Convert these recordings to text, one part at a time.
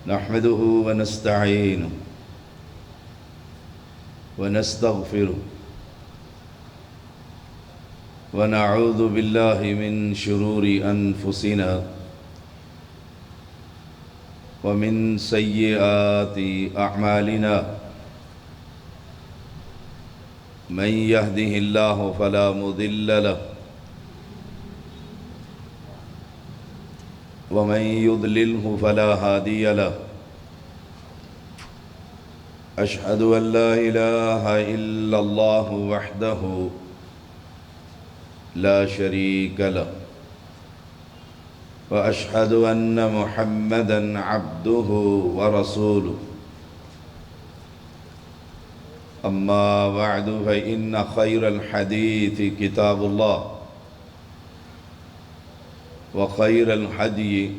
نحمده ونستعينه ونستغفره ونعوذ بالله من شرور أنفسنا ومن سيئات أعمالنا من يهده الله فلا مضل له ومن يضلله فلا هادي له أشهد أن لا إله إلا الله وحده لا شريك له وأشهد أن محمدًا عبده ورسوله أما بعد فإن خير الحديث كتاب الله وخير الهدي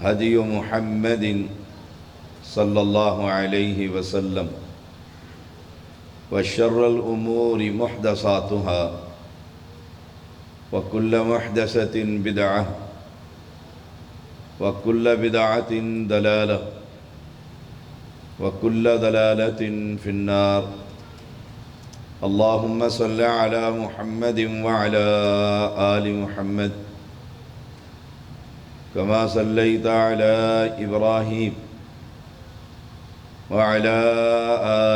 هدي محمد صلى الله عليه وسلم وشر الأمور محدثاتها وكل محدثة بدعة وكل بدعة ضلالة وكل ضلالة في النار اللهم صل على محمد وعلى آل محمد كما صليت على إبراهيم وعلى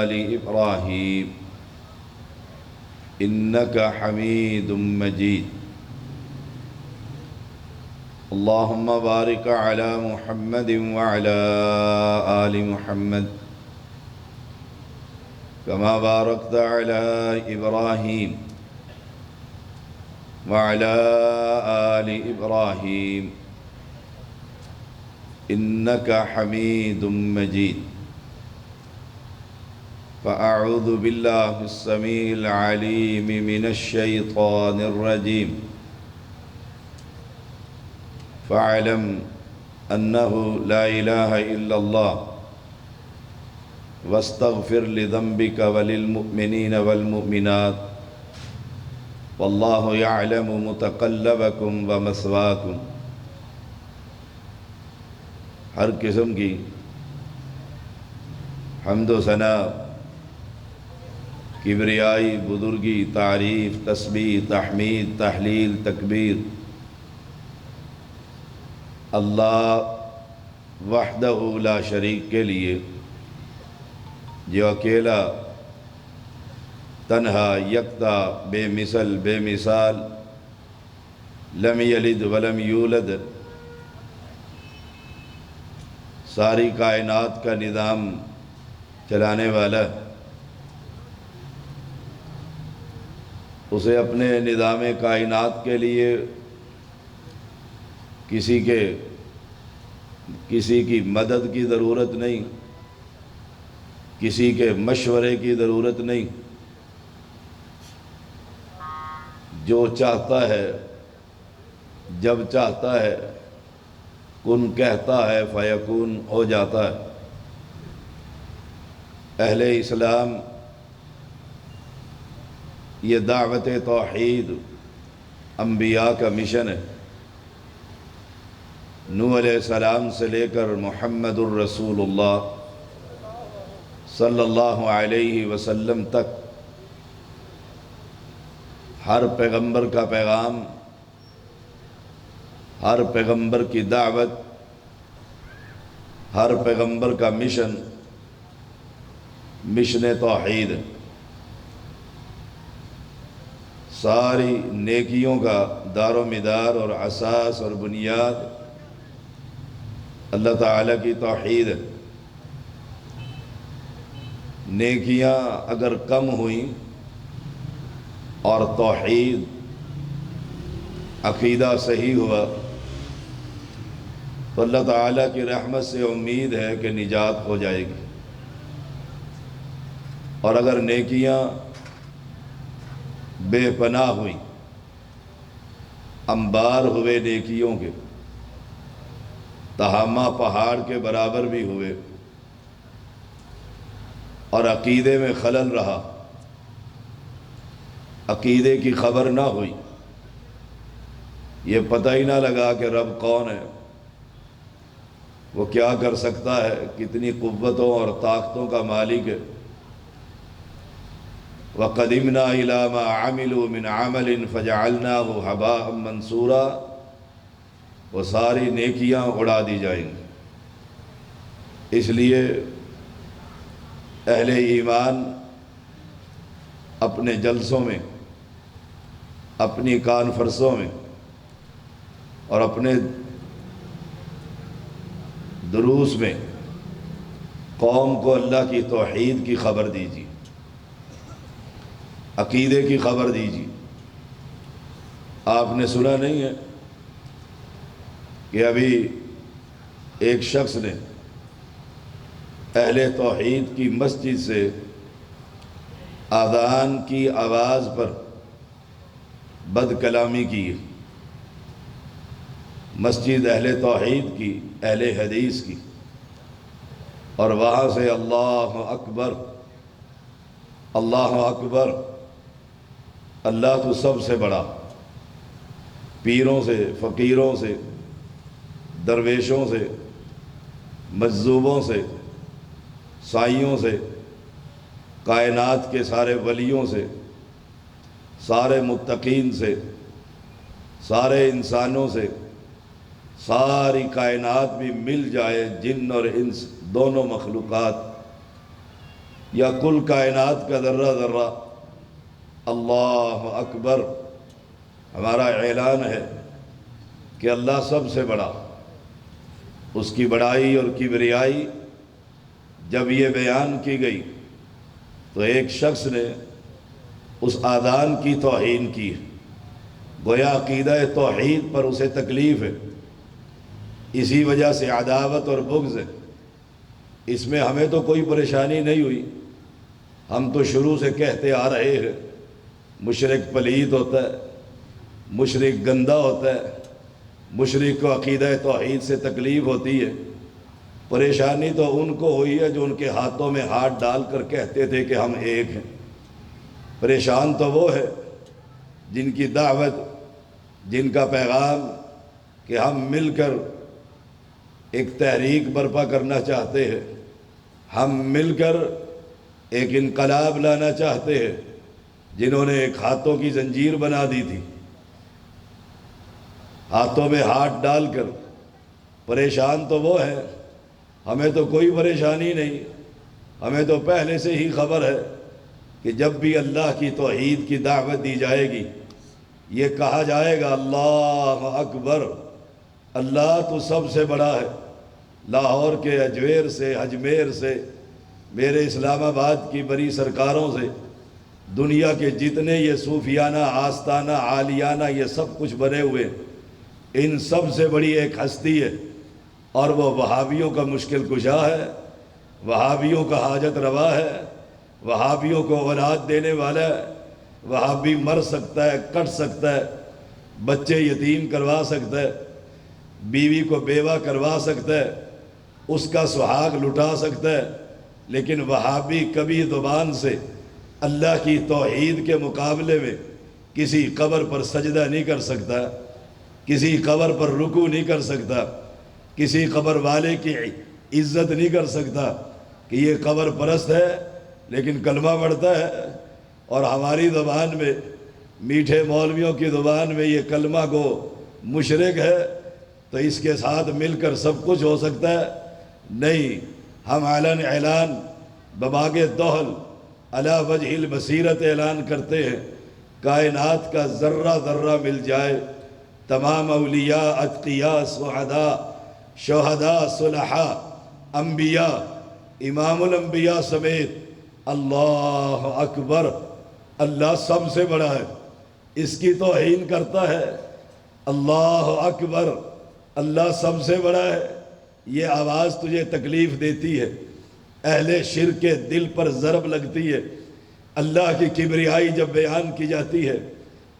آل إبراهيم إنك حميد مجيد اللهم بارك على محمد وعلى آل محمد كما باركت على إبراهيم وعلى آل إبراهيم إنك حميد مجيد فأعوذ بالله السميع العليم من الشيطان الرجيم فاعلم أنه لا إله إلا الله واستغفر لذنبك وللمؤمنين والمؤمنات والله يعلم متقلبكم ومثواكم ہر قسم کی حمد و ثنا، کبریائی، بزرگی، تعریف، تسبیح، تحمید، تحلیل، تکبیر اللہ وحدہ لا شریک کے لیے، جو اکیلا، تنہا، یکتا، بے مثل، بے مثال، لم یلد ولم یولد، ساری کائنات کا نظام چلانے والا، اسے اپنے نظام کائنات کے لیے کسی کی مدد کی ضرورت نہیں، کسی کے مشورے کی ضرورت نہیں، جو چاہتا ہے جب چاہتا ہے کن کہتا ہے فیکون ہو جاتا ہے۔ اہل اسلام یہ دعوت توحید انبیاء کا مشن ہے، نوح علیہ السلام سے لے کر محمد الرسول اللہ صلی اللہ علیہ وسلم تک ہر پیغمبر کا پیغام، ہر پیغمبر کی دعوت، ہر پیغمبر کا مشن توحید ہے۔ ساری نیکیوں کا دار و مدار اور اساس اور بنیاد اللہ تعالیٰ کی توحید ہے۔ نیکیاں اگر کم ہوئیں اور توحید، عقیدہ صحیح ہوا تو اللہ تعالیٰ کی رحمت سے امید ہے کہ نجات ہو جائے گی، اور اگر نیکیاں بے پناہ ہوئیں، انبار ہوئے نیکیوں کے، تہامہ پہاڑ کے برابر بھی ہوئے، اور عقیدے میں خلل رہا، عقیدے کی خبر نہ ہوئی، یہ پتہ ہی نہ لگا کہ رب کون ہے، وہ کیا کر سکتا ہے، کتنی قوتوں اور طاقتوں کا مالک ہے۔ وَقَدِمْنَا إِلَىٰ مَا عَمِلُوا مِنْ عَمَلٍ فَجَعَلْنَاهُ هَبَاءً مَنْثُورًا، وہ ساری نیکیاں اڑا دی جائیں گی۔ اس لیے اہل ایمان اپنے جلسوں میں، اپنی کانفرنسوں میں اور اپنے دروس میں قوم کو اللہ کی توحید کی خبر دیجیے، عقیدے کی خبر دیجیے۔ آپ نے سنا نہیں ہے کہ ابھی ایک شخص نے اہل توحید کی مسجد سے اذان کی آواز پر بد کلامی کی، مسجد اہل توحید کی، اہل حدیث کی، اور وہاں سے اللہ اکبر، اللہ اکبر، اللہ تو سب سے بڑا، پیروں سے، فقیروں سے، درویشوں سے، مجذوبوں سے، سائیوں سے، کائنات کے سارے ولیوں سے، سارے متقین سے، سارے انسانوں سے، ساری کائنات بھی مل جائے، جن اور انس دونوں مخلوقات، یا کل کائنات کا ذرہ ذرہ اللہ اکبر، ہمارا اعلان ہے کہ اللہ سب سے بڑا، اس کی بڑائی اور کبریائی جب یہ بیان کی گئی تو ایک شخص نے اس آذان کی توہین کی، گویا عقیدہ توحید پر اسے تکلیف ہے، اسی وجہ سے عداوت اور بغض ہے۔ اس میں ہمیں تو کوئی پریشانی نہیں ہوئی، ہم تو شروع سے کہتے آ رہے ہیں مشرک پلید ہوتا ہے، مشرک گندا ہوتا ہے، مشرک کو عقیدہ توحید سے تکلیف ہوتی ہے۔ پریشانی تو ان کو ہوئی ہے جو ان کے ہاتھوں میں ہاتھ ڈال کر کہتے تھے کہ ہم ایک ہیں۔ پریشان تو وہ ہے جن کی دعوت، جن کا پیغام کہ ہم مل کر ایک تحریک برپا کرنا چاہتے ہیں، ہم مل کر ایک انقلاب لانا چاہتے ہیں، جنہوں نے ایک ہاتھوں کی زنجیر بنا دی تھی، ہاتھوں میں ہاتھ ڈال کر۔ پریشان تو وہ ہیں، ہمیں تو کوئی پریشانی نہیں، ہمیں تو پہلے سے ہی خبر ہے کہ جب بھی اللہ کی توحید کی دعوت دی جائے گی، یہ کہا جائے گا اللہ اکبر، اللہ تو سب سے بڑا ہے۔ لاہور کے اجویر سے، اجمیر سے، میرے اسلام آباد کی بڑی سرکاروں سے، دنیا کے جتنے یہ صوفیانہ، آستانہ، عالیانہ، یہ سب کچھ بنے ہوئے، ان سب سے بڑی ایک ہستی ہے، اور وہ وہابیوں کا مشکل کشا ہے، وہابیوں کا حاجت روا ہے، وہابیوں کو اولاد دینے والا ہے۔ وہابی مر سکتا ہے، کٹ سکتا ہے، بچے یتیم کروا سکتا ہے، بیوی کو بیوہ کروا سکتا ہے، اس کا سہاگ لٹا سکتا ہے، لیکن وہابی کبھی زبان سے اللہ کی توحید کے مقابلے میں کسی قبر پر سجدہ نہیں کر سکتا، کسی قبر پر رکوع نہیں کر سکتا، کسی قبر والے کی عزت نہیں کر سکتا کہ یہ قبر پرست ہے لیکن کلمہ پڑھتا ہے، اور ہماری زبان میں، میٹھے مولویوں کی زبان میں یہ کلمہ گو مشرک ہے، تو اس کے ساتھ مل کر سب کچھ ہو سکتا ہے؟ نہیں، ہم اعلان بباغ دہل علی وجہ البصیرت اعلان کرتے ہیں، کائنات کا ذرہ ذرہ مل جائے، تمام اولیاء، اتقیاء، شہداء، صلحاء، انبیاء، امام الانبیاء سمیت، اللہ اکبر، اللہ سب سے بڑا ہے، اس کی توہین کرتا ہے، اللہ اکبر، اللہ سب سے بڑا ہے، یہ آواز تجھے تکلیف دیتی ہے، اہل شرک کے دل پر ضرب لگتی ہے۔ اللہ کی کبریائی جب بیان کی جاتی ہے،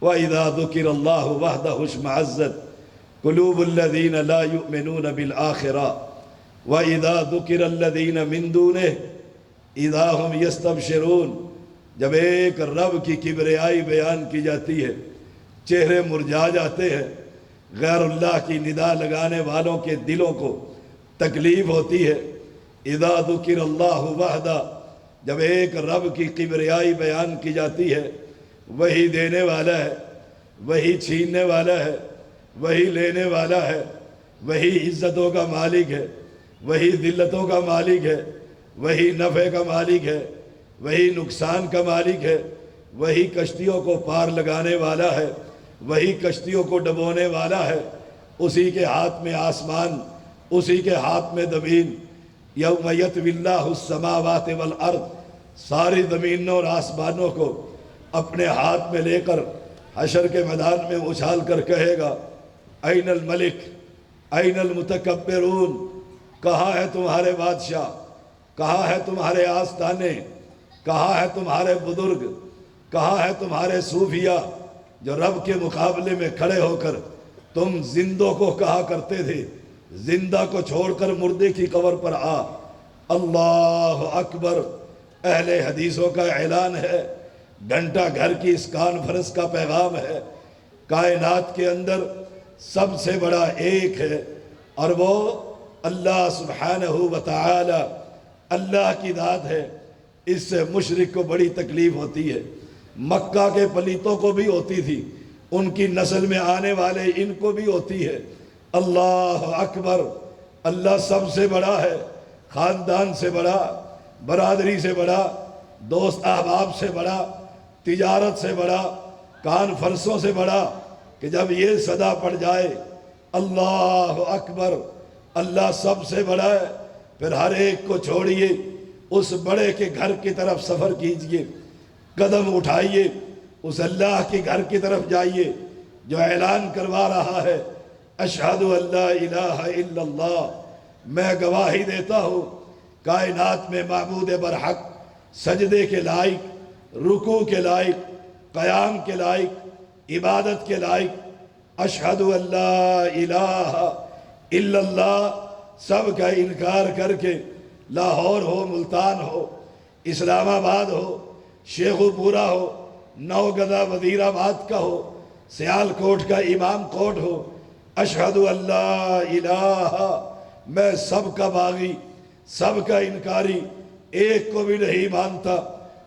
وَإِذَا ذُكِرَ اللَّهُ وَحْدَهُ اشْمَعَزَّتْ قُلُوبُ الَّذِينَ لَا يُؤْمِنُونَ بِالْآخِرَةِ وَإِذَا ذُكِرَ الَّذِينَ مِن دُونِهِ إِذَا هُمْ يَسْتَبْشِرُونَ، جب ایک رب کی کبریائی بیان کی جاتی ہے، چہرے مرجھا جاتے ہیں، غیر اللہ کی ندا لگانے والوں کے دلوں کو تکلیف ہوتی ہے اذا ذکر اللہ وحدہ، جب ایک رب کی کبریائی بیان کی جاتی ہے، وہی دینے والا ہے، وہی چھیننے والا ہے، وہی لینے والا ہے، وہی عزتوں کا مالک ہے، وہی ذلتوں کا مالک ہے، وہی نفع کا مالک ہے، وہی نقصان کا مالک ہے، وہی کشتیوں کو پار لگانے والا ہے، وہی کشتیوں کو ڈبونے والا ہے، اسی کے ہاتھ میں آسمان، اسی کے ہاتھ میں زمین، یوم یطوی اللہ السماوات والارض، ساری زمینوں اور آسمانوں کو اپنے ہاتھ میں لے کر حشر کے میدان میں اچھال کر کہے گا این الملک این المتکبرون، کہاں ہے تمہارے بادشاہ، کہاں ہے تمہارے آستانے، کہاں ہے تمہارے بزرگ، کہاں ہے تمہارے صوفیہ جو رب کے مقابلے میں کھڑے ہو کر تم زندوں کو کہا کرتے تھے زندہ کو چھوڑ کر مردے کی قبر پر آ۔ اللہ اکبر اہل حدیثوں کا اعلان ہے، گھنٹہ گھر کی اس کانفرنس کا پیغام ہے، کائنات کے اندر سب سے بڑا ایک ہے اور وہ اللہ سبحانہ و تعالی اللہ کی ذات ہے۔ اس سے مشرک کو بڑی تکلیف ہوتی ہے، مکہ کے پلیتوں کو بھی ہوتی تھی، ان کی نسل میں آنے والے ان کو بھی ہوتی ہے۔ اللہ اکبر، اللہ سب سے بڑا ہے، خاندان سے بڑا، برادری سے بڑا، دوست احباب سے بڑا، تجارت سے بڑا، کانفرنسوں سے بڑا، کہ جب یہ صدا پڑ جائے اللہ اکبر، اللہ سب سے بڑا ہے، پھر ہر ایک کو چھوڑیے، اس بڑے کے گھر کی طرف سفر کیجئے، قدم اٹھائیے، اس اللہ کے گھر کی طرف جائیے جو اعلان کروا رہا ہے اشہد ان لا الہ الا اللہ، میں گواہی دیتا ہوں کائنات میں معبود برحق، سجدے کے لائق، رکوع کے لائق، قیام کے لائق، عبادت کے لائق، اشہد ان لا الہ الا اللہ، سب کا انکار کر کے لاہور ہو، ملتان ہو، اسلام آباد ہو، شیخو پورہ ہو، نوگدہ وزیر آباد کا ہو، سیال کوٹ کا امام کوٹ ہو، اشہد ان لا الہ، میں سب کا باغی، سب کا انکاری، ایک کو بھی نہیں مانتا،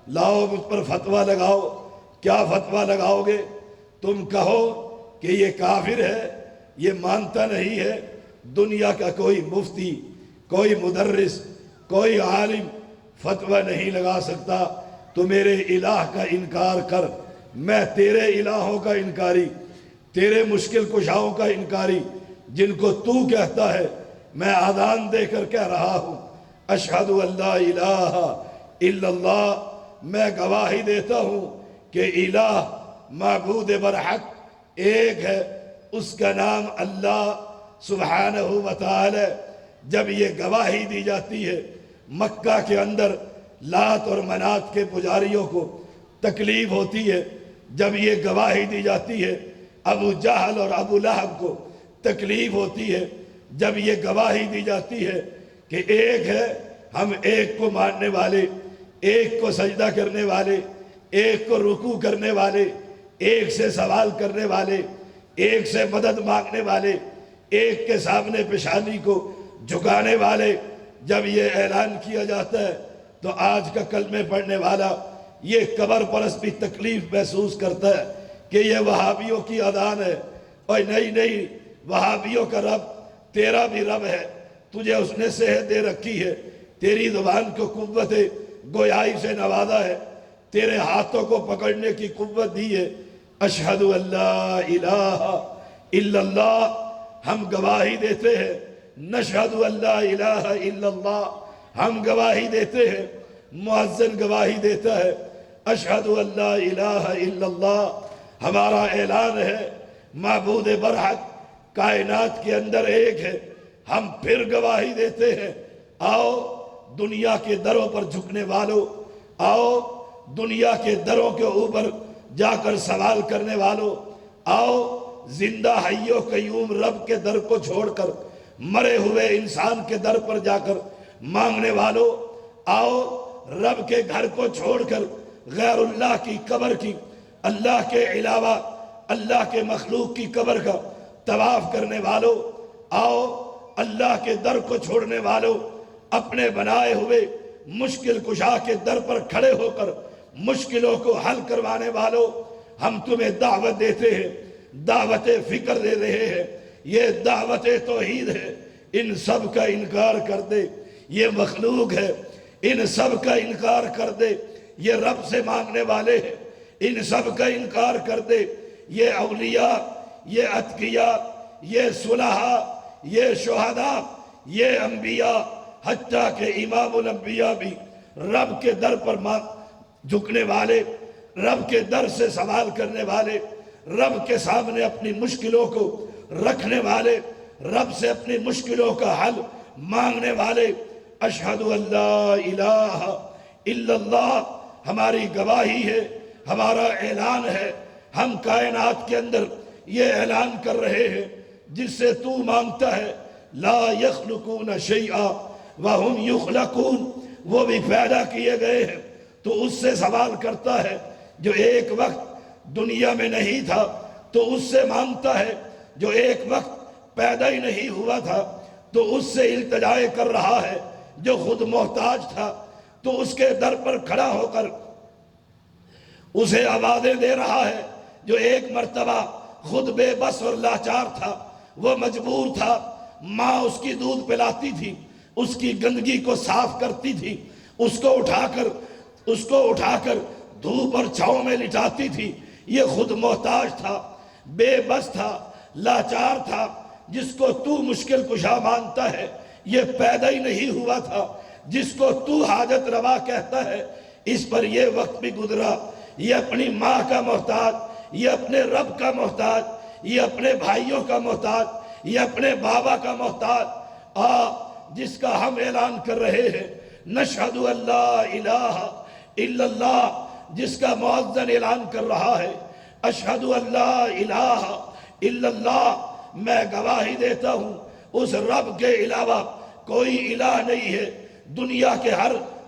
لاؤ مجھ پر فتویٰ لگاؤ۔ کیا فتویٰ لگاؤ گے؟ تم کہو کہ یہ کافر ہے، یہ مانتا نہیں ہے، دنیا کا کوئی مفتی، کوئی مدرس، کوئی عالم فتویٰ نہیں لگا سکتا، تو میرے الہ کا انکار کر، میں تیرے الہوں کا انکاری، تیرے مشکل کشاؤں کا انکاری، جن کو تو کہتا ہے میں اذان دے کر کہہ رہا ہوں اشہد ان لا الہ الا اللہ، میں گواہی دیتا ہوں کہ الہ معبود برحق ایک ہے، اس کا نام اللہ سبحانہ و تعالی۔ جب یہ گواہی دی جاتی ہے مکہ کے اندر لات اور منات کے پجاریوں کو تکلیف ہوتی ہے، جب یہ گواہی دی جاتی ہے ابو جہل اور ابو لہب کو تکلیف ہوتی ہے، جب یہ گواہی دی جاتی ہے کہ ایک ہے، ہم ایک کو ماننے والے، ایک کو سجدہ کرنے والے، ایک کو رکوع کرنے والے، ایک سے سوال کرنے والے، ایک سے مدد مانگنے والے، ایک کے سامنے پیشانی کو جھکانے والے، جب یہ اعلان کیا جاتا ہے تو آج کا کلمے پڑھنے والا یہ قبر پرست بھی تکلیف محسوس کرتا ہے کہ یہ وہابیوں کی اذان ہے۔ اور نہیں، وہابیوں کا رب تیرا بھی رب ہے، تجھے اس نے صحت دے رکھی ہے، تیری زبان کو قوت گویائی سے نوازا ہے، تیرے ہاتھوں کو پکڑنے کی قوت دی ہے۔ اشہد ان لا الہ الا اللہ، ہم گواہی دیتے ہیں، نشہد ان لا الہ الا اللہ، ہم گواہی دیتے ہیں، مؤذن گواہی دیتا ہے اشہد ان لا الہ الا اللہ، ہمارا اعلان ہے معبود برحق کائنات کے اندر ایک ہے۔ ہم پھر گواہی دیتے ہیں، آؤ دنیا کے دروں پر جھکنے والوں، آؤ دنیا کے دروں کے اوپر جا کر سوال کرنے والوں، آؤ زندہ حیو قیوم رب کے در کو چھوڑ کر مرے ہوئے انسان کے در پر جا کر مانگنے والوں، آؤ رب کے گھر کو چھوڑ کر غیر اللہ کی قبر کی، اللہ کے علاوہ اللہ کے مخلوق کی قبر کا طواف کرنے والوں، آؤ اللہ کے در کو چھوڑنے والوں، اپنے بنائے ہوئے مشکل کشا کے در پر کھڑے ہو کر مشکلوں کو حل کروانے والوں، ہم تمہیں دعوت دیتے ہیں، دعوت فکر دے رہے ہیں، یہ دعوت توحید ہے۔ ان سب کا انکار کر دے، یہ مخلوق ہے، ان سب کا انکار کر دے، یہ رب سے مانگنے والے ہیں، ان سب کا انکار کر دے، یہ اولیاء، یہ اتقیاء، یہ صلحاء، یہ شہداء، یہ انبیاء، حتیٰ کہ امام الانبیاء بھی رب کے در پر جھکنے والے، رب کے در سے سوال کرنے والے، رب کے سامنے اپنی مشکلوں کو رکھنے والے، رب سے اپنی مشکلوں کا حل مانگنے والے۔ اشہد ان لا الہ الا اللہ ہماری گواہی ہے، ہمارا اعلان ہے، ہم کائنات کے اندر یہ اعلان کر رہے ہیں جس سے تو مانگتا ہے، لا یخلقون شیئا وہم یخلقون، وہ بھی پیدا کیے گئے ہیں، تو اس سے سوال کرتا ہے جو ایک وقت دنیا میں نہیں تھا، تو اس سے مانگتا ہے جو ایک وقت پیدا ہی نہیں ہوا تھا، تو اس سے التجائے کر رہا ہے جو خود محتاج تھا، تو اس کے در پر کھڑا ہو کر اسے آوازیں دے رہا ہے جو ایک مرتبہ خود بے بس اور لاچار تھا، وہ مجبور تھا، ماں اس کی دودھ پلاتی تھی، اس کی گندگی کو صاف کرتی تھی، اس کو اٹھا کر دھوپ اور چھاؤں میں لٹاتی تھی، یہ خود محتاج تھا، بے بس تھا، لاچار تھا، جس کو تو مشکل کشا مانتا ہے، یہ پیدا ہی نہیں ہوا تھا، جس کو تو حاجت روا کہتا ہے، اس پر یہ وقت بھی گزرا، یہ اپنی ماں کا محتاج، یہ اپنے رب کا محتاج، یہ اپنے بھائیوں کا محتاج، یہ اپنے بابا کا محتاج، جس کا ہم اعلان کر رہے ہیں، نشہد ان لا الہ الا اللہ، جس کا مؤذن اعلان کر رہا ہے، اشہد ان لا الہ الا اللہ، میں گواہی دیتا ہوں اس رب کے علاوہ کوئی الہ نہیں ہے۔ دنیا کے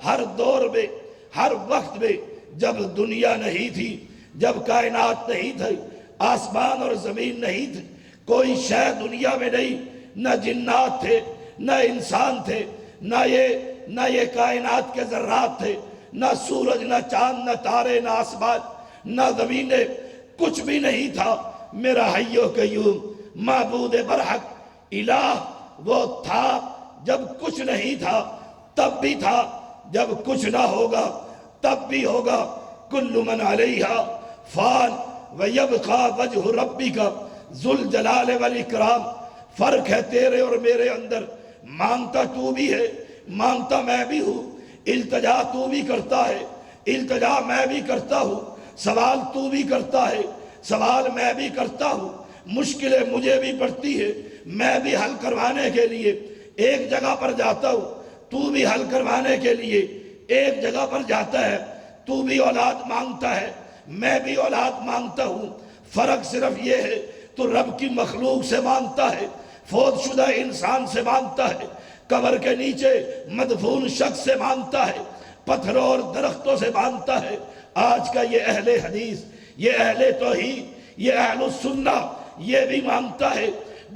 ہر دور میں، ہر وقت میں، جب دنیا نہیں تھی، جب کائنات نہیں تھی، آسمان اور زمین نہیں تھی، کوئی شے دنیا میں نہیں، نہ جنات تھے، نہ انسان تھے، نہ یہ کائنات کے ذرات تھے، نہ سورج، نہ چاند، نہ تارے، نہ آسمان، نہ زمینیں، کچھ بھی نہیں تھا۔ میرا حی و قیوم معبود برحق الہ وہ تھا جب کچھ نہیں تھا، تب بھی تھا، جب کچھ نہ ہوگا تب بھی ہوگا۔ کل من علیہا فان ویبقى وجہ ربک ذو الجلال والاکرام۔ فرق ہے تیرے اور میرے اندر، مانگتا تو بھی ہے، مانگتا میں بھی ہوں، التجا تو بھی کرتا ہے، التجا میں بھی کرتا ہوں، سوال تو بھی کرتا ہے، سوال میں بھی کرتا ہوں، مشکلیں مجھے بھی پڑتی ہے، میں بھی حل کروانے کے لیے ایک جگہ پر جاتا ہوں، تو بھی حل کروانے کے لیے ایک جگہ پر جاتا ہے، تو بھی اولاد مانگتا ہے، میں بھی اولاد مانگتا ہوں، فرق صرف یہ ہے تو رب کی مخلوق سے مانگتا ہے، فوت شدہ انسان سے مانگتا ہے، قبر کے نیچے مدفون شخص سے مانگتا ہے، پتھروں اور درختوں سے مانگتا ہے۔ آج کا یہ اہل حدیث، یہ اہل توحید، یہ اہل السنہ، یہ بھی مانگتا ہے،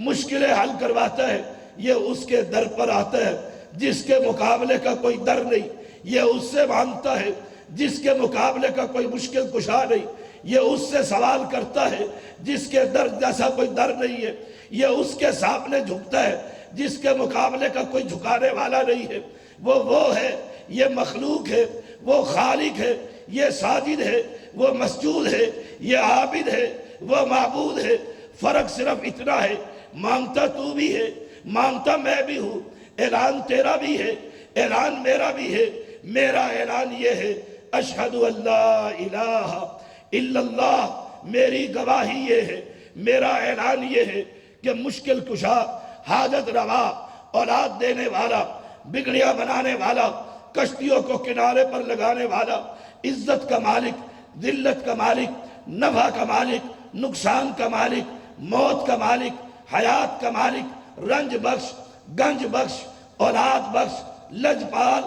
مشکلیں حل کرواتا ہے، یہ اس کے در پر آتا ہے جس کے مقابلے کا کوئی در نہیں، یہ اس سے مانگتا ہے جس کے مقابلے کا کوئی مشکل کشا نہیں، یہ اس سے سوال کرتا ہے جس کے در جیسا کوئی در نہیں ہے، یہ اس کے سامنے جھکتا ہے جس کے مقابلے کا کوئی جھکانے والا نہیں ہے۔ وہ ہے، یہ مخلوق ہے، وہ خالق ہے، یہ ساجد ہے، وہ مسجود ہے، یہ عابد ہے، وہ معبود ہے۔ فرق صرف اتنا ہے، مانگتا تو بھی ہے، مانگتا میں بھی ہوں، اعلان تیرا بھی ہے، اعلان میرا بھی ہے۔ میرا اعلان یہ ہے، اشہد ان لا الہ الا اللہ، میری گواہی یہ ہے، میرا اعلان یہ ہے کہ مشکل کشا، حاجت روا، اولاد دینے والا، بگڑیاں بنانے والا، کشتیوں کو کنارے پر لگانے والا، عزت کا مالک، ذلت کا مالک، نفع کا مالک، نقصان کا مالک، موت کا مالک، حیات کا مالک، رنج بخش، گنج بخش، اولاد بخش، لجپال،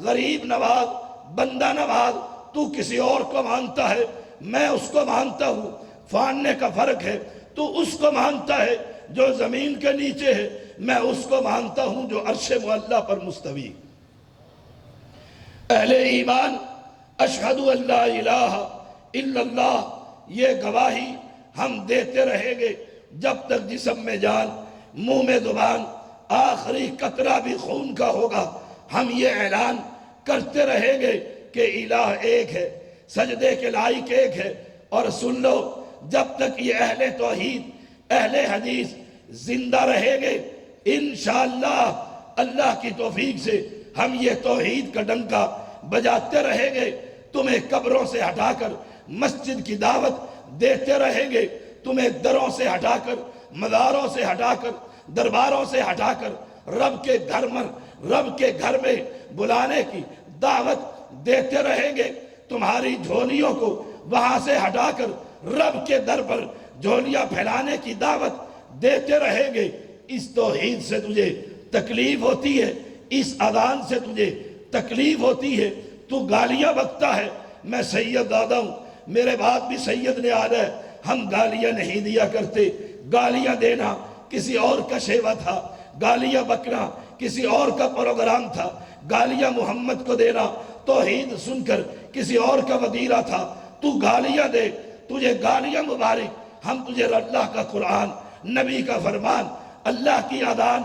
غریب نواز، بندہ نواز۔ تو کسی اور کو مانتا ہے، میں اس کو مانتا ہوں، فاننے کا فرق ہے۔ تو اس کو مانتا ہے جو زمین کے نیچے ہے، میں اس کو مانتا ہوں جو عرش معلیٰ پر مستوی۔ اہل ایمان اشہد ان لا الہ الا اللہ، یہ گواہی ہم دیتے رہیں گے جب تک جسم میں جان، منہ میں زبان، آخری قطرہ بھی خون کا ہوگا۔ ہم یہ اعلان کرتے رہیں گے کہ الہ ایک ہے، سجدے کے لائق ایک ہے۔ اور سن لو، جب تک یہ اہل توحید، اہل حدیث زندہ رہیں گے، انشاءاللہ اللہ کی توفیق سے ہم یہ توحید کا ڈنکا بجاتے رہیں گے۔ تمہیں قبروں سے ہٹا کر مسجد کی دعوت دیتے رہیں گے، تمہیں دروں سے ہٹا کر، مزاروں سے ہٹا کر، درباروں سے ہٹا کر رب کے گھر میں بلانے کی دعوت دیتے رہیں گے۔ تمہاری جھولیوں کو وہاں سے ہٹا کر رب کے در پر جھولیاں پھیلانے کی دعوت دیتے رہیں گے۔ اس توحید سے تجھے تکلیف ہوتی ہے، اس اذان سے تجھے تکلیف ہوتی ہے، تو گالیاں بکتا ہے۔ میں سید دادا ہوں، میرے بعد بھی سید نے آنا ہے، ہم گالیاں نہیں دیا کرتے۔ گالیاں دینا کسی اور کا شیوہ تھا، گالیاں بکنا کسی اور کا پروگرام تھا، گالیاں محمد کو دینا توحید سن کر کسی اور کا وطیرہ تھا۔ تو گالیاں دے، تجھے گالیاں مبارک، ہم تجھے اللہ کا قرآن، نبی کا فرمان، اللہ کی اذان،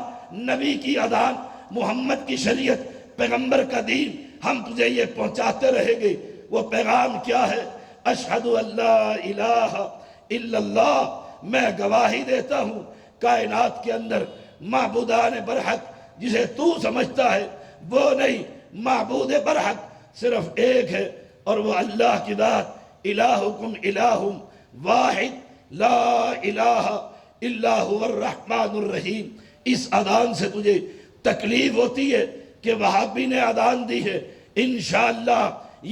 نبی کی اذان، محمد کی شریعت، پیغمبر کا دین، ہم تجھے یہ پہنچاتے رہیں گے۔ وہ پیغام کیا ہے؟ اشہد ان لا الہ الا اللہ، میں گواہی دیتا ہوں کائنات کے اندر معبودان برحق جسے تو سمجھتا ہے وہ نہیں، معبود برحق صرف ایک ہے، اور وہ اللہ کی ذات۔ الہکم الہ واحد لا الہ الا هو الرحمن الرحیم۔ اس اذان سے تجھے تکلیف ہوتی ہے کہ وہابی نے اذان دی ہے، انشاءاللہ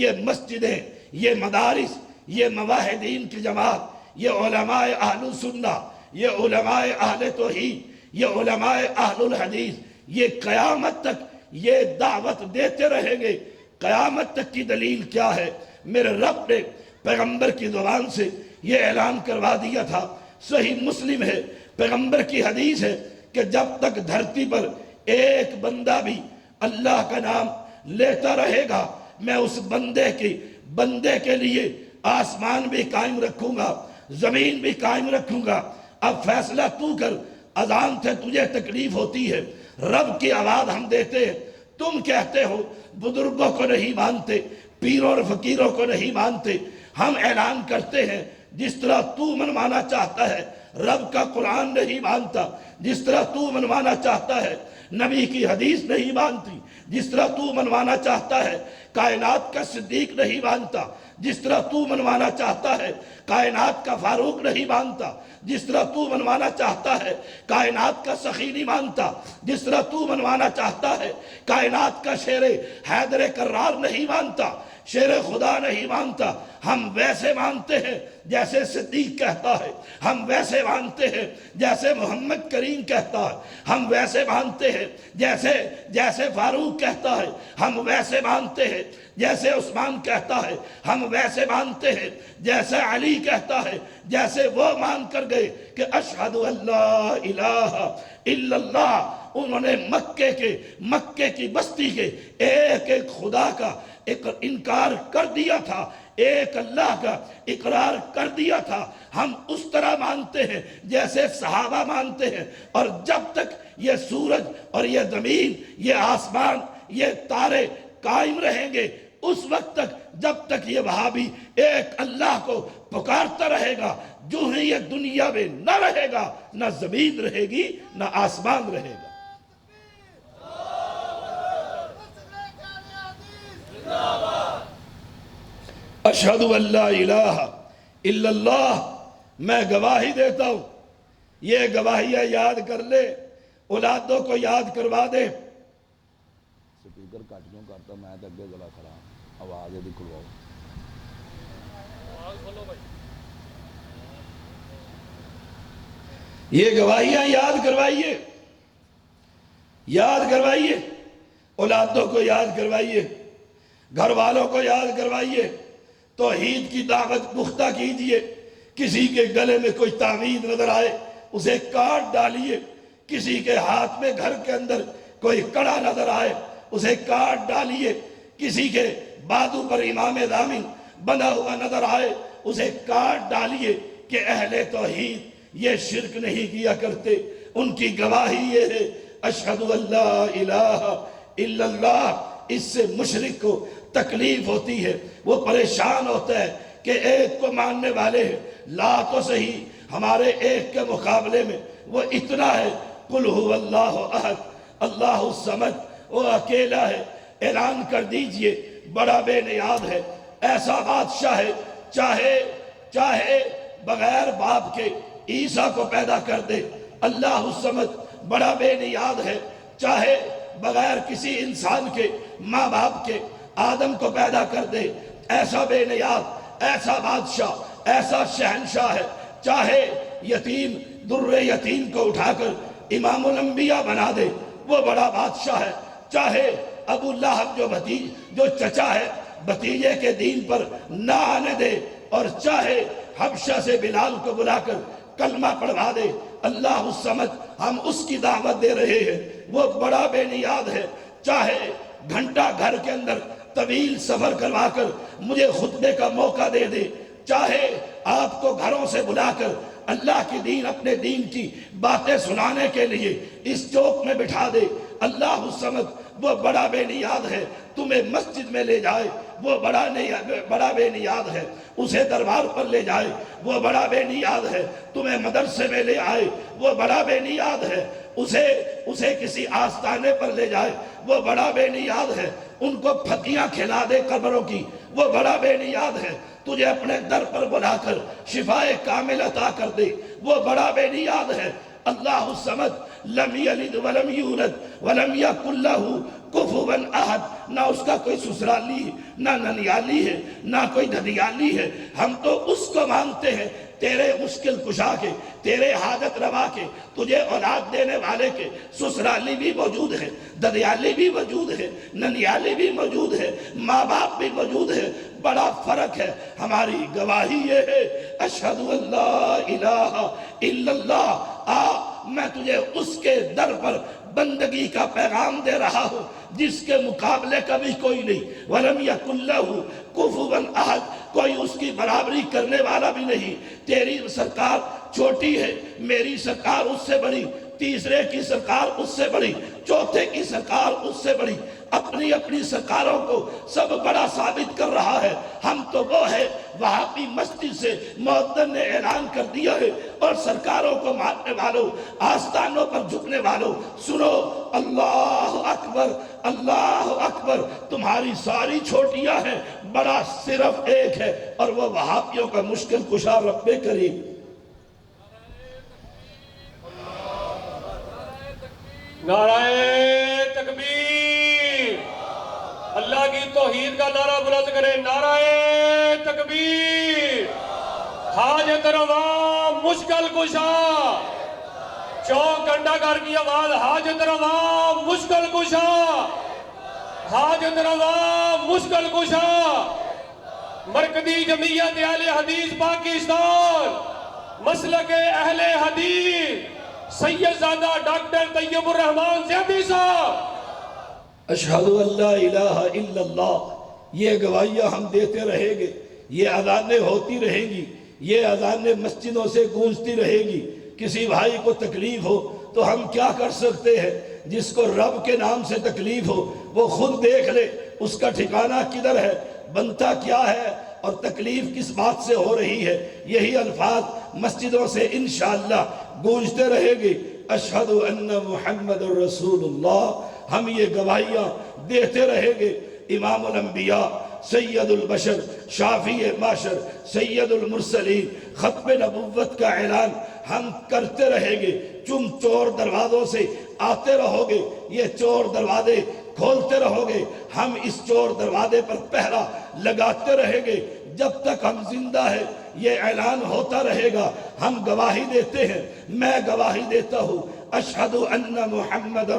یہ مسجدیں، یہ مدارس، یہ مواحدین کی جماعت، یہ علماء اہل سنہ، یہ علماء اہل توحید، یہ علماء اہل الحدیث، یہ قیامت تک یہ دعوت دیتے رہیں گے۔ قیامت تک کی دلیل کیا ہے؟ میرے رب نے پیغمبر کی زبان سے یہ اعلان کروا دیا تھا، صحیح مسلم ہے، پیغمبر کی حدیث ہے کہ جب تک دھرتی پر ایک بندہ بھی اللہ کا نام لیتا رہے گا، میں اس بندے کے لیے آسمان بھی قائم رکھوں گا، زمین بھی قائم رکھوں گا۔ اب فیصلہ تو کر، اذان سے تجھے تکلیف ہوتی ہے، رب کی آواز ہم دیتے ہیں، تم کہتے ہو بزرگوں کو نہیں مانتے، پیروں اور فقیروں کو نہیں مانتے۔ ہم اعلان کرتے ہیں جس طرح تو منوانا چاہتا ہے رب کا قرآن نہیں مانتا، جس طرح تو منوانا چاہتا ہے نبی کی حدیث نہیں مانتی، جس طرح تو منوانا چاہتا ہے کائنات کا صدیق نہیں مانتا، جس طرح تو منوانا چاہتا ہے کائنات کا فاروق نہیں مانتا، جس طرح تو منوانا چاہتا ہے کائنات کا سخی نہیں مانتا، جس طرح تو منوانا چاہتا ہے کائنات کا شیر حیدر کرار نہیں مانتا، شیر خدا نہیں مانتا۔ ہم ویسے مانتے ہیں جیسے صدیق کہتا ہے، ہم ویسے مانتے ہیں جیسے محمد کریم کہتا ہے، ہم ویسے مانتے ہیں جیسے فاروق کہتا ہے، ہم ویسے مانتے ہیں جیسے عثمان کہتا ہے، ہم ویسے مانتے ہیں جیسے علی کہتا ہے، جیسے وہ مان کر گئے کہ اشہد ان لا الہ الا اللہ۔ انہوں نے مکے کی بستی کے ایک ایک خدا کا انکار کر دیا تھا، ایک اللہ کا اقرار کر دیا تھا۔ ہم اس طرح مانتے ہیں جیسے صحابہ مانتے ہیں، اور جب تک یہ سورج اور یہ زمین، یہ آسمان، یہ تارے قائم رہیں گے، اس وقت تک جب تک یہ وہابی ایک اللہ کو پکارتا رہے گا، جو ہی یہ دنیا میں نہ رہے گا، نہ زمین رہے گی، نہ آسمان رہے گا۔ اشہد ان لا الہ الا اللہ، میں گواہی دیتا ہوں۔ یہ گواہیاں یاد کر لے، اولادوں کو یاد کروا دے۔ سپیکر کٹ کیوں کرتا، میں تو اگے گلا کھڑا، آواز یہ کھلواؤ۔ یہ گواہیاں یاد کروائیے، یاد کروائیے، اولادوں کو یاد کروائیے، گھر والوں کو یاد کروائیے، توحید کی دعوت پختہ کیجئے۔ کسی کے گلے میں کوئی تعویذ نظر آئے اسے کاٹ ڈالیے، کسی کے ہاتھ میں گھر کے اندر کوئی کڑا نظر آئے اسے کاٹ ڈالیے، کسی کے بازو پر امام دامن بنا ہوا نظر آئے اسے کاٹ ڈالیے، کہ اہل توحید یہ شرک نہیں کیا کرتے، ان کی گواہی یہ ہے اشہد ان لا الہ الا اللہ۔ اس سے مشرک کو تکلیف ہوتی ہے، وہ پریشان ہوتا ہے کہ ایک کو ماننے والے ہیں، لا تو صحیح ہمارے ایک کے مقابلے میں وہ اتنا ہے، قل هو اللہ احد اللہ الصمد، وہ اکیلا ہے۔ اعلان کر دیجئے بڑا بے نیاز ہے، ایسا بادشاہ ہے چاہے بغیر باپ کے عیسیٰ کو پیدا کر دے، اللہ الصمد بڑا بے نیاز ہے، چاہے بغیر کسی انسان کے ماں باپ کے آدم کو پیدا کر دے، ایسا بے نیاز، ایسا بادشاہ، ایسا شہنشاہ ہے، چاہے یتیم در یتیم کو اٹھا کر امام الانبیاء بنا دے، وہ بڑا بادشاہ ہے، چاہے ابو لہب جو چچا ہے بھتیجے کے دین پر نہ آنے دے، اور چاہے حبشہ سے بلال کو بلا کر کلمہ پڑھوا دے، اللہ الصمد ہم اس کی دعوت دے رہے ہیں، وہ بڑا بے نیاز ہے، چاہے گھنٹہ گھر کے اندر طویل سفر کروا کر مجھے خطبے کا موقع دے دے، چاہے آپ کو گھروں سے بلا کر اللہ کی دین اپنے دین کی باتیں سنانے کے لیے اس چوک میں بٹھا دے، اللہ الصمد وہ بڑا بے نیاز ہے، تمہیں مسجد میں لے جائے وہ بڑا بے نیاز ہے، اسے دربار پر لے جائے وہ بڑا بے نیاز ہے، تمہیں مدرسے میں لے آئے وہ بڑا بے نیاز ہے، اسے کسی آستانے پر لے جائے وہ بڑا بے نیاز ہے، ان کو پھکیاں کھلا دے قبروں کی وہ بڑا بے نیاز ہے، تجھے اپنے در پر بلا کر شفاء کامل عطا کر دے وہ بڑا بے نیاز ہے، اللہ الصمد لم یلد ولم یولد ولم یکن لہ کفوا احد، نہ اس کا کوئی سسرالی ہے، نہ ننیالی ہے، نہ کوئی دھدیالی ہے، ہم تو اس کو مانتے ہیں تیرے مشکل کشا کے، تیرے حاجت روا کے، تجھے اولاد دینے والے کے، سسرالی بھی موجود ہے، ددیالی بھی موجود ہے، ننیالی بھی موجود ہے، ماں باپ بھی موجود ہے، بڑا فرق ہے، ہماری گواہی یہ ہے اشہد ان لا الہ الا اللہ، میں تجھے اس کے در پر بندگی کا پیغام دے رہا ہوں جس کے مقابلے کا بھی کوئی نہیں، وَلَمْ يَكُنْ لَهُ كُفُوًا أَحَدٌ، کوئی اس کی برابری کرنے والا بھی نہیں، تیری سرکار چھوٹی ہے، میری سرکار اس سے بڑی، تیسرے کی سرکار اس سے بڑی، چوتھے کی سرکار اس سے بڑی، اپنی سرکاروں کو سب بڑا ثابت کر رہا ہے، ہم تو وہ ہے وہابی مسجد سے مؤذن نے اعلان کر دیا ہے، اور سرکاروں کو ماننے والوں، آستانوں پر جھکنے والوں، سنو اللہ اکبر اللہ اکبر، تمہاری ساری چھوٹیاں ہیں، بڑا صرف ایک ہے، اور وہ وہابیوں کا مشکل کشا رب کریم۔ نعرہ تکبیر، اللہ کی توحید کا نعرہ بلند کرے، نعرہ تکبیر، حاجت روا مشکل کشا، چوک گھنٹہ گھر کی آواز، حاجت روا مشکل کشا، حاجت روا مشکل کشا، مرکزی جمعیت اہل حدیث پاکستان، مسلک اہل حدیث، سیدزادہ ڈاکٹر طیب الرحمن زیدی صاحب۔ اشہد ان لا الہ الا اللہ، یہ گواہیاں ہم دیتے رہیں گے، یہ اذانیں ہوتی رہیں گی، یہ اذانیں مسجدوں سے گونجتی رہے گی، کسی بھائی کو تکلیف ہو تو ہم کیا کر سکتے ہیں؟ جس کو رب کے نام سے تکلیف ہو وہ خود دیکھ لے اس کا ٹھکانہ کدھر ہے، بنتا کیا ہے، اور تکلیف کس بات سے ہو رہی ہے۔ یہی الفاظ مسجدوں سے انشاءاللہ گونجتے رہے گی، اشہد ان محمد الرسول اللہ، ہم یہ گواہیاں دیتے رہیں گے۔ امام الانبیاء، سید البشر، شافی معاشر، سید المرسلین، ختم نبوت کا اعلان ہم کرتے رہیں گے۔ تم چور دروازوں سے آتے رہو گے، یہ چور دروازے کھولتے رہو گے، ہم اس چور دروازے پر پہرا لگاتے رہیں گے جب تک ہم زندہ ہیں۔ یہ اعلان ہوتا رہے گا۔ ہم گواہی دیتے ہیں، میں گواہی دیتا ہوں، اشہد ان محمد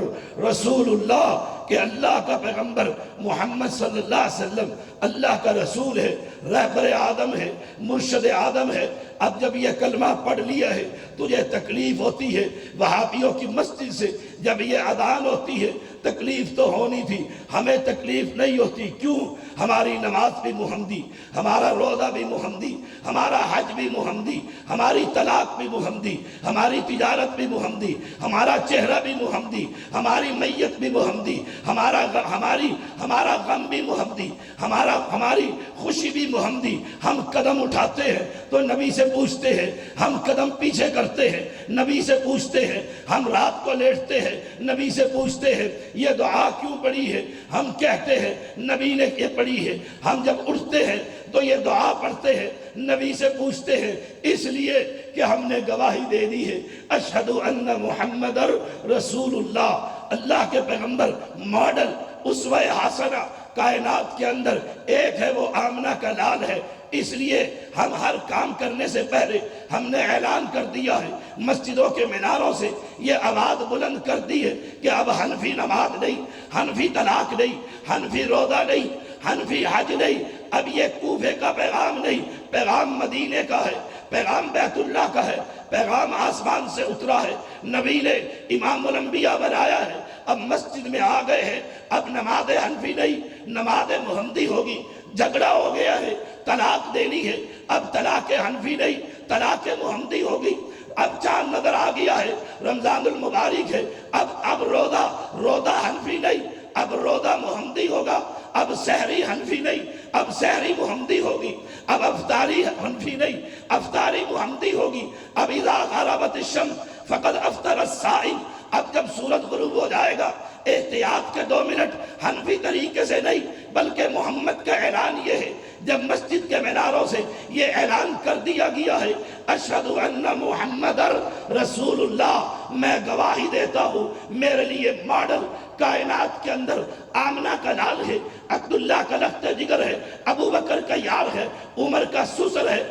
رسول اللہ، کہ اللہ کا پیغمبر محمد صلی اللہ علیہ وسلم اللہ کا رسول ہے، رہبر آدم ہے، مرشد آدم ہے۔ اب جب یہ کلمہ پڑھ لیا ہے تجھے تکلیف ہوتی ہے، وہابیوں کی مسجد سے جب یہ اذان ہوتی ہے تکلیف تو ہونی تھی، ہمیں تکلیف نہیں ہوتی۔ کیوں؟ ہماری نماز بھی محمدی، ہمارا روزہ بھی محمدی، ہمارا حج بھی محمدی، ہماری طلاق بھی محمدی، ہماری تجارت بھی محمدی، ہمارا چہرہ بھی محمدی، ہماری میت بھی محمدی، ہمارا غم بھی محمدی، ہماری خوشی بھی محمدی۔ ہم قدم اٹھاتے ہیں تو نبی سے پوچھتے ہیں، ہم قدم پیچھے کرتے ہیں نبی سے پوچھتے ہیں، ہم رات کو لیٹتے ہیں نبی سے پوچھتے ہیں یہ دعا کیوں پڑھی ہے، ہم کہتے ہیں نبی نے یہ پڑھی ہے۔ ہم جب اٹھتے ہیں تو یہ دعا پڑھتے ہیں، نبی سے پوچھتے ہیں، اس لیے کہ ہم نے گواہی دے دی ہے، اشہد ان محمد رسول اللہ۔ اللہ کے پیغمبر ماڈل، اسوہ حسنہ کائنات کے اندر ایک ہے، وہ آمنہ کا لال ہے۔ اس لیے ہم ہر کام کرنے سے پہلے ہم نے اعلان کر دیا ہے، مسجدوں کے میناروں سے یہ آواز بلند کر دی ہے کہ اب حنفی نماز نہیں، حنفی طلاق نہیں، حنفی روزہ نہیں، حنفی حج نہیں۔ اب یہ کوفے کا پیغام نہیں، پیغام مدینے کا ہے، پیغام بیت اللہ کا ہے، پیغام آسمان سے اترا ہے، نبی نے امام الانبیاء بنایا ہے۔ اب مسجد میں آ گئے ہیں، اب نماز حنفی نہیں، نماز محمدی ہوگی۔ جھگڑا ہو گیا ہے، طلاق دینی ہے، اب طلاق حنفی نہیں، طلاق محمدی ہوگی۔ اب چاند نظر آ گیا ہے، رمضان المبارک ہے، اب روزہ حنفی نہیں، اب روزہ محمدی ہوگا۔ اب سحری حنفی نہیں، اب سحری محمدی ہوگی۔ اب افطاری حنفی نہیں، افطاری محمدی ہوگی۔ اب اذا غربت الشمس فقد افطر الصائم، اب جب سورج غروب ہو جائے گا احتیاط کے 2 منٹ حنفی طریقے سے نہیں بلکہ محمد کا اعلان یہ ہے۔ جب مسجد کے میناروں سے یہ اعلان کر دیا گیا ہے اشہد ان محمد رسول اللہ، میں گواہی دیتا ہوں میرے لیے ماڈل کائنات کے اندر آمنہ کا لال ہے، عبداللہ کا لخت جگر ہے، ابو بکر کا یار ہے، عمر کا سسر ہے،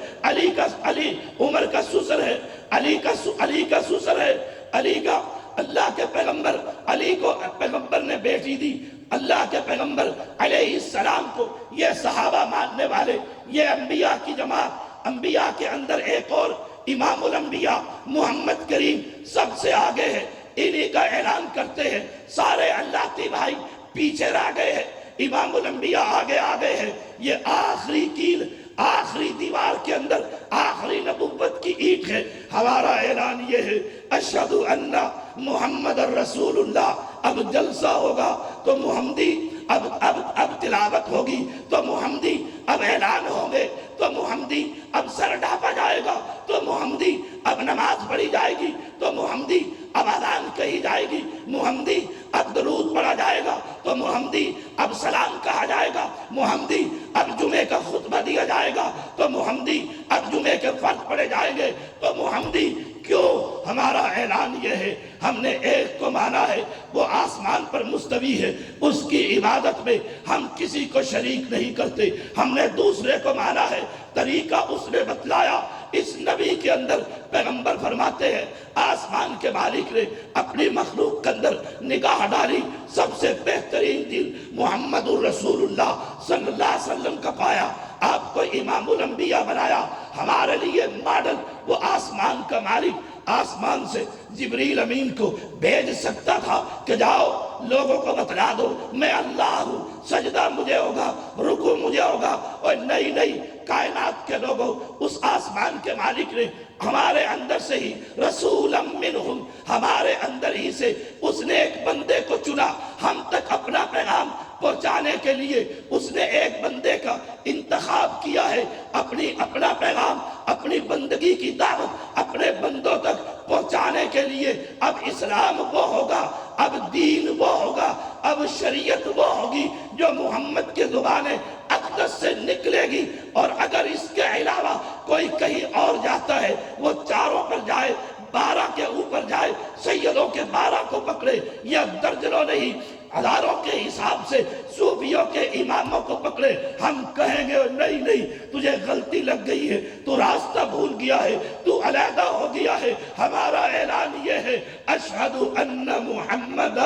عمر کا سسر ہے، علی کا سسر ہے، علی کا اللہ کے پیغمبر، علی کو پیغمبر نے بیٹی دی، اللہ کے پیغمبر علیہ السلام کو یہ صحابہ ماننے والے، یہ انبیاء کی جماعت، انبیاء کے اندر ایک اور امام الانبیاء محمد کریم سب سے آگے ہے، انہی کا اعلان کرتے ہیں۔ سارے اللہ کے بھائی پیچھے رہ گئے ہیں، امام الانبیاء آگے ہیں۔ یہ آخری کیل، آخری دیوار کے اندر آخری نبوت کی اینٹ ہے۔ ہمارا اعلان یہ ہے اشہد ان محمد رسول اللہ۔ اب جلسہ ہوگا تو محمدی، اب تلاوت ہوگی تو محمدی، اب اعلان ہوں گے تو محمدی، اب سر ڈھانپا جائے گا تو محمدی، اب نماز پڑھی جائے گی تو محمدی، اب اذان کہی جائے گی محمدی، اب درود پڑھا جائے گا تو محمدی، اب سلام کہا جائے گا محمدی، اب جمعے کا خطبہ دیا جائے گا تو محمدی، اب جمعے کے فرض پڑھے جائیں گے تو محمدی۔ کیوں؟ ہمارا اعلان یہ ہے، ہم نے ایک کو مانا ہے، وہ آسمان پر مستوی ہے، اس کی عبادت میں ہم کسی کو شریک نہیں کرتے۔ ہم نے دوسرے کو مانا ہے، طریقہ اس نے بتلایا، اس نبی کے اندر پیغمبر فرماتے ہیں آسمان کے مالک نے اپنی مخلوق کے اندر نگاہ ڈالی، سب سے بہترین دل محمد الرسول اللہ صلی اللہ علیہ وسلم کا پایا، آپ کو امام الانبیاء بنایا، ہمارے لیے ماڈل۔ وہ آسمان کا مالک آسمان سے جبریل امین کو بھیج سکتا تھا کہ جاؤ لوگوں کو بتلا دو میں اللہ ہوں، سجدہ مجھے ہوگا، رکوع مجھے ہوگا، اور نہیں، کائنات کے لوگوں، اس آسمان کے مالک نے ہمارے اندر سے ہی رسولا منہم، ہمارے اندر ہی سے اس نے ایک بندے کو چنا ہم تک اپنا پیغام پہنچانے کے لیے۔ اس نے ایک بندے کا انتخاب کیا ہے، اپنا پیغام، اپنی بندگی کی دعوت اپنے بندوں تک پہنچانے کے لیے۔ اب اسلام وہ ہوگا، اب دین وہ ہوگا، اب شریعت وہ ہوگی جو محمد کے زبان اقدس سے نکلے گی۔ اور اگر اس کے علاوہ کوئی کہیں اور جاتا ہے، وہ چاروں پر جائے، 12 کے اوپر جائے، سیدوں کے 12 کو پکڑے، یا درجنوں نہیں ہزاروں کے حساب سے صوفیوں کے اماموں کو پکڑے، ہم کہیں گے نہیں نہیں تجھے غلطی لگ گئی ہے، تو راستہ بھول گیا ہے، تو علیحدہ ہو گیا ہے۔ ہمارا اعلان یہ ہے اشہد ان محمد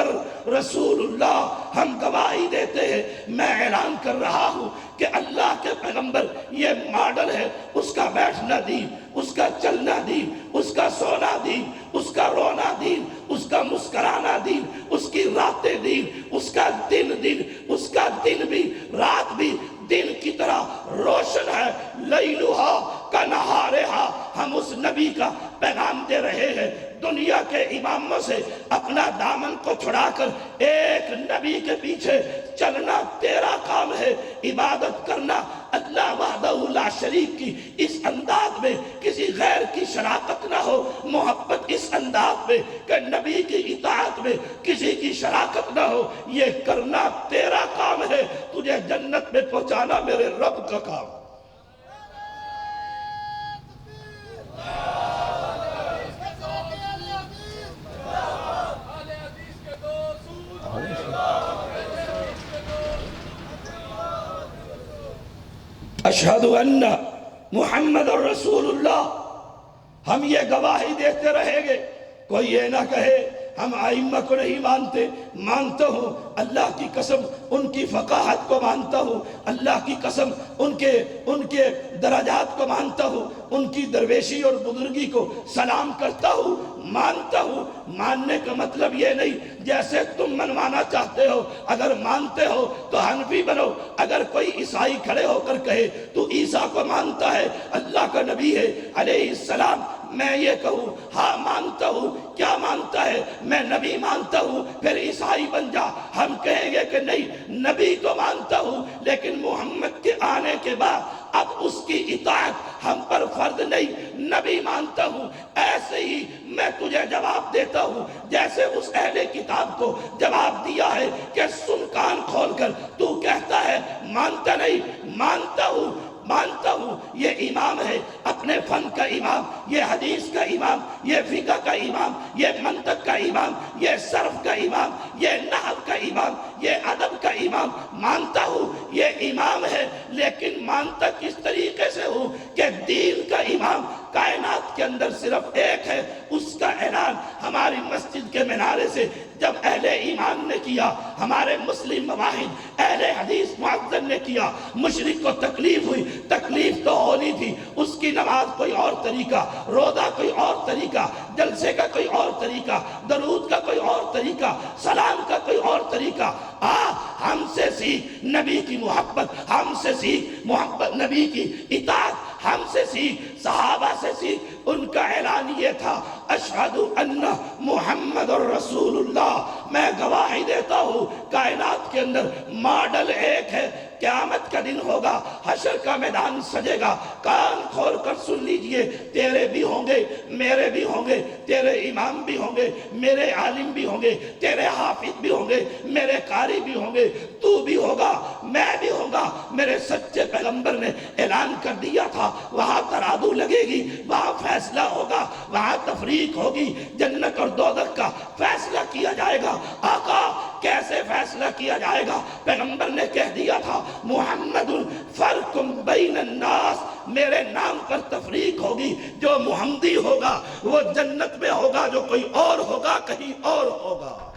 رسول اللہ، ہم گواہی دیتے ہیں، میں اعلان کر رہا ہوں کہ اللہ کے پیغمبر یہ ماڈل ہے، اس کا بیٹھنا دین، اس کا چلنا دین، اس کا سونا دین، اس کا رونا دین، اس کا مسکرانا دین، اس کی راتیں دین، اس کا دن دن، اس کا دن بھی رات بھی دن کی طرح روشن ہے، لیلھا کنہارھا۔ ہم اس نبی کا پیغام دے رہے ہیں، دنیا کے اماموں سے اپنا دامن کو چھڑا کر ایک نبی کے پیچھے چلنا تیرا کام ہے۔ عبادت کرنا اللہ وحدہ لا شریک کی اس انداز میں کسی غیر کی شراکت نہ ہو، محبت اس انداز میں کہ نبی کی اطاعت میں کسی کی شراکت نہ ہو، یہ کرنا تیرا کام ہے، تجھے جنت میں پہنچانا میرے رب کا کام۔ اشہد ان محمد رسول اللہ، ہم یہ گواہی دیتے رہیں گے، کوئی یہ نہ کہے ہم ائمہ کو نہیں مانتے، مانتا ہوں اللہ کی قسم ان کی فقاہت کو مانتا ہوں، اللہ کی قسم ان کے درجات کو مانتا ہوں، ان کی درویشی اور بزرگی کو سلام کرتا ہوں، مانتا ہوں۔ ماننے کا مطلب یہ نہیں جیسے تم منوانا چاہتے ہو، اگر مانتے ہو تو حنفی بنو۔ اگر کوئی عیسائی کھڑے ہو کر کہے تو عیسیٰ کو مانتا ہے، اللہ کا نبی ہے علیہ السلام، میں یہ کہوں ہاں مانتا ہوں، کیا مانتا ہے؟ میں نبی مانتا ہوں، پھر عیسائی بن جا۔ ہم کہیں گے کہ نہیں، نبی تو مانتا ہوں لیکن محمد کے آنے کے بعد اب اس کی اطاعت ہم پر فرض نہیں، نبی مانتا ہوں۔ ایسے ہی میں تجھے جواب دیتا ہوں جیسے اس اہل کتاب کو جواب دیا ہے کہ سن کان کھول کر، تو کہتا ہے مانتا نہیں، مانتا ہوں، مانتا ہوں۔ یہ امام ہے، اپنے فن کا امام، یہ حدیث کا امام، یہ فقہ کا امام، یہ منطق کا امام، یہ صرف کا امام، یہ نحو کا امام، یہ ادب کا امام، مانتا ہوں یہ امام ہے، لیکن مانتا کس طریقے سے ہوں کہ دین کا امام کائنات کے اندر صرف ایک ہے۔ اس کا اعلان ہماری مسجد کے منارے سے جب اہل ایمان نے کیا، ہمارے مسلم مواحد اہل حدیث معزز نے کیا، مشرک کو تکلیف ہوئی، تکلیف تو ہونی تھی، اس کی نماز کوئی اور طریقہ، روزہ کوئی اور طریقہ، جلسے کا کوئی اور طریقہ، درود کا کوئی اور طریقہ، سلام کا کوئی اور طریقہ۔ ہم سے سیکھ نبی کی محبت، ہم سے سیکھ محبت نبی کی اطاعت، ہم سے سیکھ صحابہ سے سیکھ۔ ان کا اعلان یہ تھا اشہد ان محمد رسول اللہ، میں گواہی دیتا ہوں کائنات کے اندر ماڈل ایک ہے۔ قیامت کا دن ہوگا، حشر کا میدان سجے گا، کان کھول کر سن لیجئے، تیرے بھی ہوں گے، میرے بھی ہوں گے، تیرے امام بھی ہوں گے، میرے عالم بھی ہوں گے، تیرے حافظ بھی ہوں گے، میرے قاری بھی ہوں گے، تو بھی ہوگا، میں بھی ہوگا۔ میرے سچے پیغمبر نے اعلان کر دیا تھا وہاں ترازو لگے گی، وہاں فیصلہ ہوگا، وہاں تفریق ہوگی، جنت اور دوزخ کا فیصلہ کیا جائے گا۔ آقا کیسے فیصلہ کیا جائے گا؟ پیغمبر نے کہہ دیا تھا محمد فرق بین الناس، میرے نام پر تفریق ہوگی، جو محمدی ہوگا وہ جنت میں ہوگا، جو کوئی اور ہوگا کہیں اور ہوگا۔